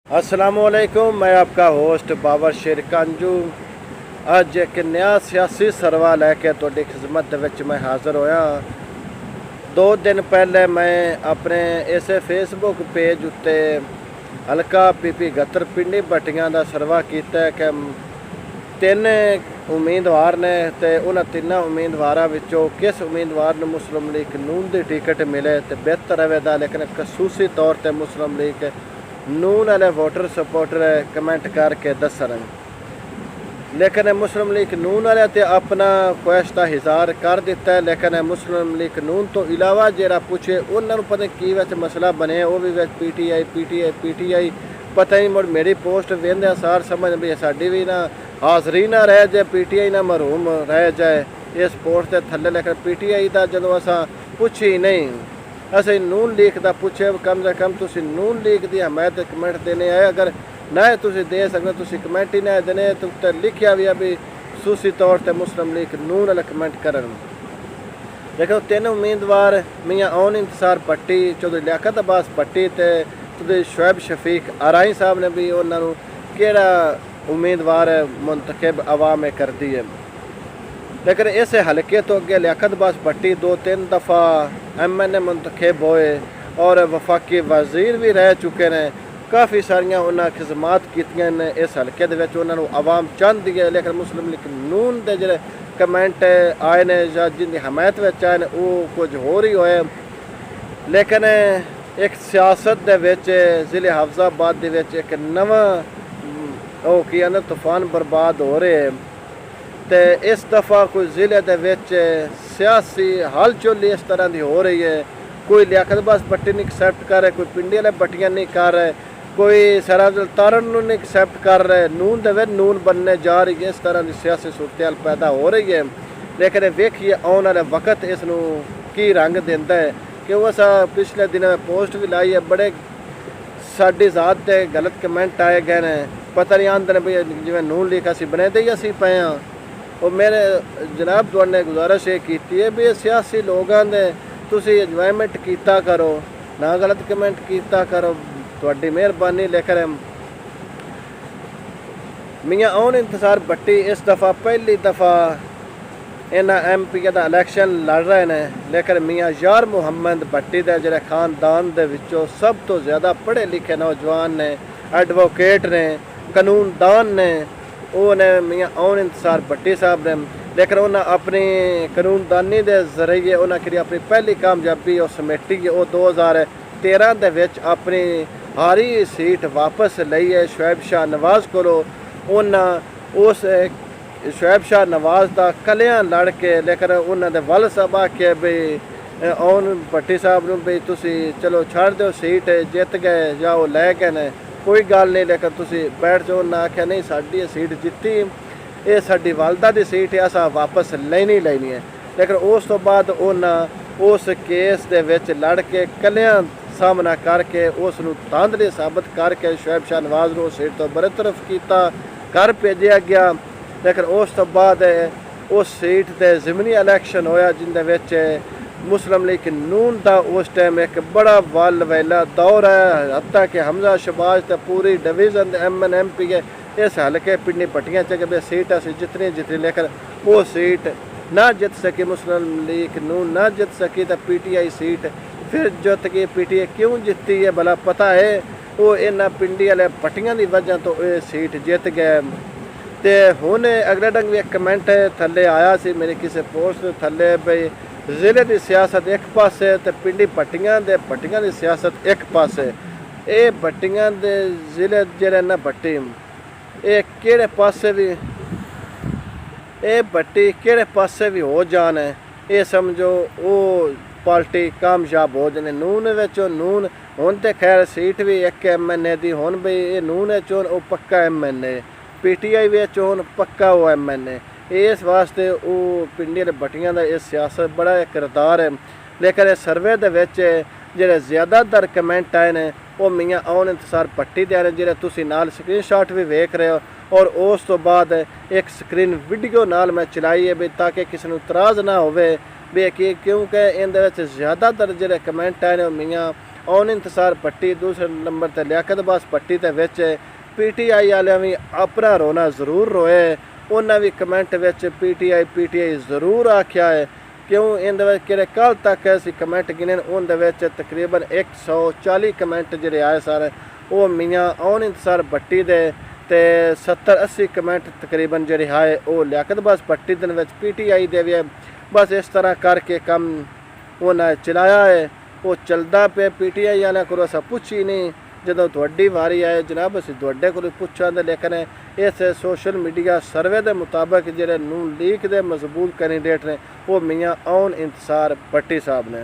अस्सलामुअलैकुम, मैं आपका होस्ट बाबर शेर कांजू। अज एक नया सियासी सरवा लैके तुहाडी खिदमत विच मैं हाज़र होया। 2 दिन पहले मैं अपने इस फेसबुक पेज उत्ते हल्का पीपी गत्तर पिंडी भट्टियां दा सरवा कीता कि 3 उम्मीदवार ने ते उन्हां 3 उम्मीदवारां विचों किस उम्मीदवार नूं मुस्लिम लीग नून दी टिकट मिले तो बेहतर रहेगा। लेकिन खसूसी तौर पर मुस्लिम लीग नून वाले वोटर सपोर्टर कमेंट करके दसन। लेकिन मुस्लिम लीग नून वाले तो अपना ख्वाहिश का इजहार कर दिता है। लेकिन मुस्लिम लीग नून तो इलावा जरा पूछे उन्होंने पता की मसला बने वो भी पीटीआई पता ही मुड़ मेरी पोस्ट वेंदे सार समझ भी साड़ी भी ना हाज़री ना रह जाए, पीटीआई ना मरूम रह जाए इस पोस्ट के थले। लेकिन पीटीआई का जो असा पूछी नहीं, असें नून लीग का पूछे कम से कम तुसी नून लीग की हमायत कमेंट देने आए। अगर ना तुसी दे सकते तुसी कमेंट ही ना देने तो लिखिया भी अभी खसूसी तौर पर मुस्लिम लीग नून वाले कमेंट करन। लेकिन 3 उम्मीदवार मियाँ ओन इंतसार भट्टी, चौधरी लियाकत अब्बास भट्टी ते चौधरी शोएब शफीक आराई साहब ने भी उन्होंने केड़ा उम्मीदवार मुंतखब अवाम कर दी है। लेकिन इस हल्के तो अगे लियाकत अब्बास भट्टी 2-3 दफ़ा MNA मुंतखब होए और वफाकी वजीर भी रह चुके हैं। काफ़ी सारिया उन्हें खिदमात कीतियां ने इस हल्के दे विच उन्होंने आवाम चाहती है। लेकिन मुस्लिम लीग नून के जो कमेंट आए ने या जिनकी हमायत में आए ने वो कुछ होर ही होए। लेकिन एक सियासत दे विच ज़िले हफजाबाद दे विच एक नवा तूफान बर्बाद हो रहे हैं। तो इस दफ़ा कोई ज़िले के विच सियासी हलचल इस तरह की हो रही है। कोई लियाकत अब्बास भट्टी नहीं एक्सैप्ट कर रहे, कोई पिंडी वाले भट्टियां नहीं कर रहे, कोई सराजुल तारन नहीं एक्सैप्ट कर रहे। नून दे विच नून बनने जा रही है, इस तरह की सियासी सूरत पैदा हो रही है। लेकिन वेखिए आने वाले वक्त इसनूं की रंग देंदा है कि वो असा पिछले दिनों में पोस्ट भी लाई है, बड़े साडी ज़ात के गलत कमेंट आए गए हैं। पता नहीं आंदे भी जिवें नून लीग असीं बने दे ही असीं पे हाँ। और मेरे जनाब तुहाडे गुजारिश ये की है भी सियासी लोगों ने तुसी एंजॉयमेंट कीता करो, ना गलत कमेंट कीता करो, तुहाडी मेहरबानी। लेकिन मियाँ ओन इंतसार भट्टी इस दफ़ा पहली दफ़ा इन्हां MP का इलैक्शन लड़ रहे हैं। लेकिन मियाँ यार मुहम्मद भट्टी के जो खानदान के विचों सब तो ज़्यादा पढ़े लिखे नौजवान ने, एडवोकेट ने, कानूनदान ने, वो ने मियाँ ओन इंतसार भट्टी साहब ने। लेकिन उन्हें अपनी कानूनदानी के जरिए उन्हें अपनी पहली कामयाबी और समेटी है। वो 2013 के विच अपनी हारी सीट वापस लई है शोएब शाह नवाज़ को। उन्हें उस शोएब शाह नवाज़ का कलियां लड़ के लेकिन उन्होंने वल साहब आखे भी ओन भट्टी साहब नूं भी तुसी चलो छड़ दो, सीट जित गए जाओ लै गए ने कोई गल नहीं, लेकिन तुसी बैठ जाओ। उन्हें आख्या नहीं साडी सीट जित्ती, ये साडी वालदा दी सीट है, असा वापस लेनी है। लेकिन उस तो बाद उन्हें उस केस दे विच लड़ के कलियां सामना करके उसनूं धांधली साबित करके शोएब शाह नवाज़ नूं सीट तो बरतरफ किया, घर भेजिया गया। लेकिन उस तो बाद उस सीट ते ज़िमनी इलैक्शन होया जिंदे विच मुस्लिम लीग नून का उस टाइम एक बड़ा वल वेला दौर है। हत्ता कि हमजा शबाज तो पूरी डिवीजन MN MP के इस हल्के पिंडी भट्टियां च सीट असी जितनी। लेकिन वो सीट ना जित सकी मुस्लिम लीग नून, ना जित सकी तो PTI सीट फिर जित गई। PTI क्यों जीती है भला पता है, वो इन्हां पिंडी वाले भट्टियां की वजह तो ये सीट जित गए। तो हुण अगले डंग भी एक कमेंट थले आया सी मेरी किसी पोस्ट थले भी ज़िले की सियासत एक पासे तो पिंडी भट्टियां की सियासत एक पासे। ये भट्टियां दे ज़िले जेह्ड़े न भट्टी ये केड़े पासे भी ये भट्टी केड़े पासे भी हो जान है, ये समझो वो पार्टी कामयाब हो जाने। नून विचों नून हुण तो खैर सीट भी एक MNA दी हुण भी ये नून चोन वो पक्का MNA, PTI विच हुण पक्का वो MNA। इस वास्ते वो पिंडी वाले भट्टियां का इस सियासत बड़ा एक किरदार है। लेकिन सर्वे दे विच जेह्ड़े ज़्यादातर कमेंट आए ने वो मियाँ ओन इंतसार भट्टी दे आए जिहड़े तुसी नाल स्क्रीनशॉट भी वेख रहे हो। और उस तो बाद एक स्क्रीन वीडियो नाल मैं चलाई है भी ताकि किसी को इतराज़ ना होवे भी क्योंकि इहदे विच ज़्यादातर जेह्ड़े कमेंट आए ने मियाँ ਔਨ ਇੰਤਸਾਰ ਭੱਟੀ दूसरे नंबर ते लियाकत अब्बास भट्टी ते विच PTI वाले भी अपना रोना जरूर रोए। उन्हें भी कमेंट विच PTI जरूर आख्या है क्यों इन कि कल तक असी कमेंट गिने उनके तकरीबन 140 कमेंट जोड़े आए सर वो मियाँ औन इंतसार भट्टी दे ते 70-80 कमेंट तकरीबन जोड़े आए वो लियाकत अब्बास भट्टी दिन PTI दे भी बस इस तरह करके कम उन्हें चलाया है। वो चलता पे PTI वाले को असा पुछी नहीं जो थोड़ी वारी आए जनाब असी थोड़े को पुछा लेकिन इस सोशल मीडिया सर्वे के मुताबिक जोड़े नून लीग के मजबूत कैंडीडेट ने वो मियाँ औन इंतसार भट्टी साहब ने।